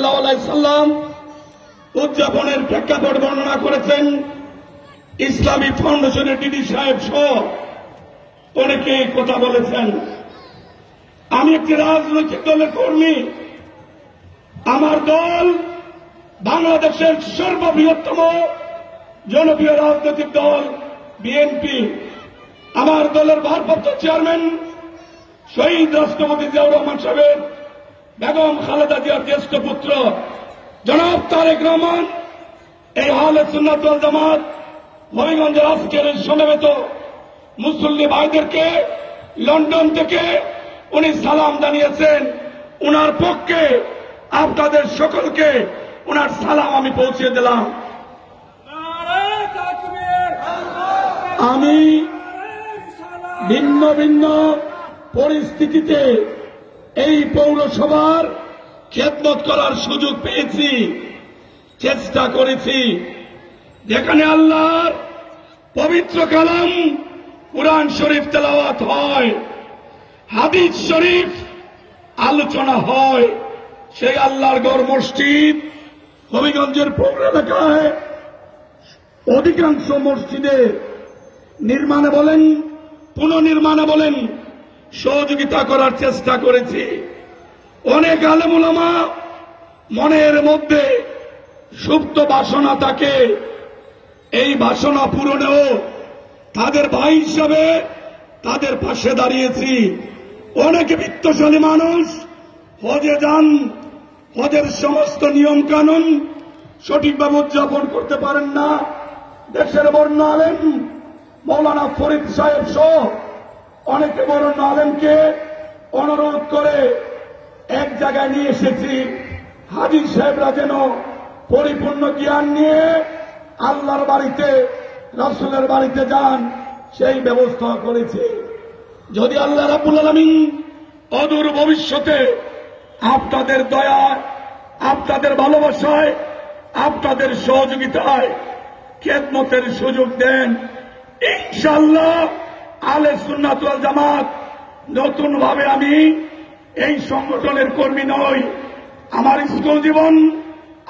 সাল্লাম উদযাপনের প্রেক্ষাপট বর্ণনা করেছেন। ইসলামী ফাউন্ডেশনের ডিডি সাহেব সহ অনেকে কথা বলেছেন। আমি একটি রাজনৈতিক দলের কর্মী। আমার দল বাংলাদেশের সর্ববৃহত্তম জনপ্রিয় রাজনৈতিক দল বিএনপি। আমার দলের ভারপ্রাপ্ত চেয়ারম্যান শহীদ রাষ্ট্রপতি জিয়াউর রহমান সাহেবের বেগম খালেদা জিয়ার জ্যেষ্ঠ পুত্র জনাব তারেক রহমান এই আহলে সুন্নাত ওয়াল জামাত হবিগঞ্জের আজকের সমবেত মুসল্লি ভাইদেরকে লন্ডন থেকে উনি সালাম জানিয়েছেন। উনার পক্ষে আপনাদের সকলকে উনার সালাম আমি পৌঁছে দিলাম। আমি ভিন্ন ভিন্ন পরিস্থিতিতে এই পৌরসভার খেদমত করার সুযোগ পেয়েছি, চেষ্টা করেছি। যেখানে আল্লাহর পবিত্র কালাম কুরআন শরীফ তেলাওয়াত হয়, হাদিস শরীফ আলোচনা হয়, সেই আল্লাহর গড় মসজিদ হবিগঞ্জের পৌর এলাকায় অধিকাংশ মসজিদে নির্মাণে বলেন পুনর্নির্মাণে বলেন সহযোগিতা করার চেষ্টা করেছি। অনেক আলেম উলামা মনের মধ্যে সুপ্ত বাসনা থাকে, এই বাসনা পূরণেও তাদের ভাই হিসাবে তাদের পাশে দাঁড়িয়েছি। অনেকে বিত্তশালী মানুষ হজে যান, হজের সমস্ত নিয়ম কানুন সঠিকভাবে উদযাপন করতে পারেন না। দেশের বর্ণ আলেম মৌলানা ফরিদ সাহেব সহ অনেকে বর্ণ আলেমকে অনুরোধ করে এক জায়গায় নিয়ে এসেছি। হাজী সাহেবরা যেন পরিপূর্ণ জ্ঞান নিয়ে আল্লাহর বাড়িতে রাসূলের বাড়িতে যান, সেই ব্যবস্থা করেছি। যদি আল্লাহ রাব্বুল আলামিন অদূর ভবিষ্যতে আপনাদের দয়া, আপনাদের ভালোবাসায়, আপনাদের সহযোগিতায় খেদমতের সুযোগ দেন, ইনশাআল্লাহ আহলে সুন্নাত ওয়াল জামাত নতুন ভাবে আমি এই সংগঠনের কর্মী নই। আমার স্কুল জীবন,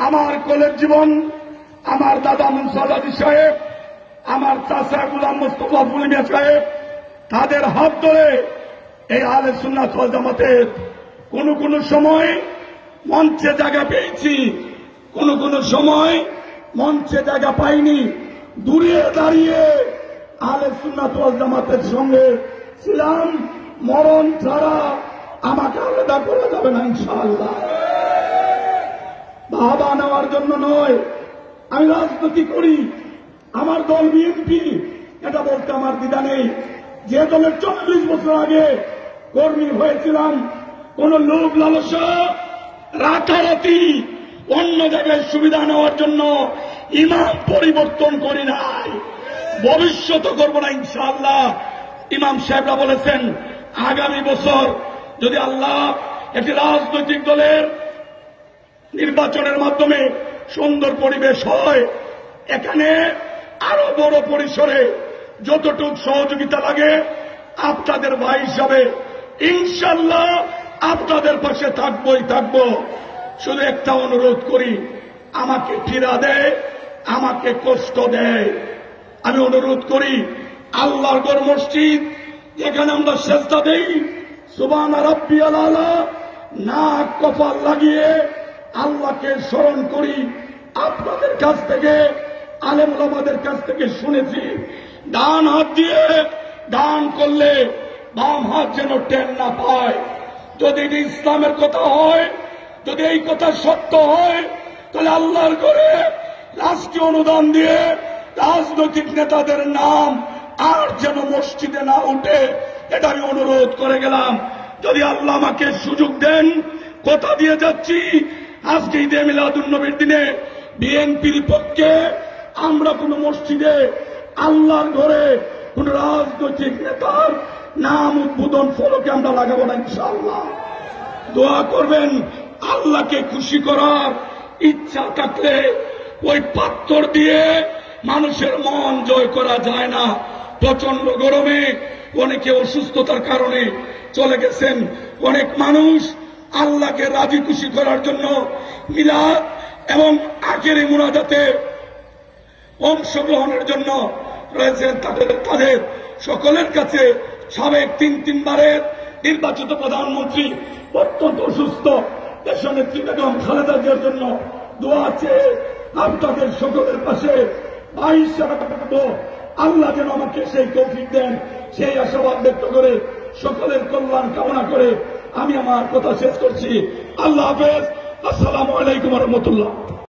আমার কলেজ জীবন, আমার দাদা মুনসা আলী সাহেব, আমার চাচা গোলাম মোস্তফা ফুলিমিয়া সাহেব, তাদের হাত ধরে এই আহলে সুন্নাত ওয়াল জামাতের কোন সময় মঞ্চে জায়গা পেয়েছি, কোন সময় মঞ্চে জায়গা পাইনি। দূরে দাঁড়িয়ে আহলে সুন্নাত ওয়াল জামাতের সঙ্গে ছিলাম। মরণ ছাড়া আমাকে আলাদা করা যাবে না ইনশাআল্লাহ। বাবা নেওয়ার জন্য নয়, আমি রাজনীতি করি, আমার দল বিএনপি, এটা বলতে আমার দ্বিধা নেই। যে দলের 40 বছর আগে কর্মী হয়েছিলাম, কোন লোভ লালসা রাতারাতি অন্য জায়গায় সুবিধা নেওয়ার জন্য ইমাম পরিবর্তন করি নাই, ভবিষ্যৎ করব না ইনশাআল্লাহ। ইমাম সাহেবরা বলেছেন আগামী বছর যদি আল্লাহ একটি রাজনৈতিক দলের নির্বাচনের মাধ্যমে সুন্দর পরিবেশ হয়, এখানে আরো বড় পরিসরে যতটুকু সহযোগিতা লাগে আপনাদের ভাই হিসাবে ইনশাআল্লাহ আপনাদের পাশে থাকবই থাকব। শুধু একটা অনুরোধ করি, আমাকে ফিরা দেয়, আমাকে কষ্ট দেয়, আমি অনুরোধ করি আল্লাহর ঘর মসজিদ যেখানে আমরা সেজদা দেই, সুবহান রাব্বিয়াল আলা নাক কপাল লাগিয়ে আল্লাহকে স্মরণ করি। আপনাদের কাছ থেকে, আলেম ওলামাদের কাছ থেকে শুনেছি, ডান হাত দিয়ে দান করলে বাম হাত যেন টেন না পায়। যদি এটি ইসলামের কথা হয়, যদি এই কথা সত্য হয়, তাহলে আল্লাহর ঘরে রাষ্ট্রীয় অনুদান দিয়ে রাজনৈতিক নেতাদের নাম আর যেন মসজিদে না উঠে, এটা আমি অনুরোধ করে গেলাম। যদি আল্লাহ আমাকে সুযোগ দেন, কথা দিয়ে যাচ্ছি, আজকে ঈদে মিলাদুন নবীর দিনে বিএনপির পক্ষে আমরা কোন মসজিদে আল্লাহর ঘরে কোন রাজনৈতিক নেতার নাম উদ্বোধন ফলকে আমরা লাগাবো না ইনশাআল্লাহ। দোয়া করবেন, আল্লাহকে খুশি করার ইচ্ছা থাকলে ওই পাথর দিয়ে মানুষের মন জয় করা যায় না। প্রচন্ড গরমে অনেকে অসুস্থতার কারণে চলে গেছেন, অনেক মানুষ আল্লাহকে রাজি খুশি করার জন্য মিলাদ এবং আখেরি মুনাজাতে অংশগ্রহণের জন্য রয়েছেন তাদের সকলের কাছে সাবেক তিনবারের নির্বাচিত প্রধানমন্ত্রী অত্যন্ত অসুস্থ দেশনেত্রী বেগম খালেদা জিয়ার জন্য দোয়া চেয়ে আপনাদের সকলের পাশে 22 টাকা আল্লাহ যেন আমাকে সেই তৌফিক দেন, সেই আশাবাদ ব্যক্ত করে সকলের কল্যাণ কামনা করে আমি আমার কথা শেষ করছি। আল্লাহ হাফেজ। আসসালামু আলাইকুম ওয়া রাহমাতুল্লাহ।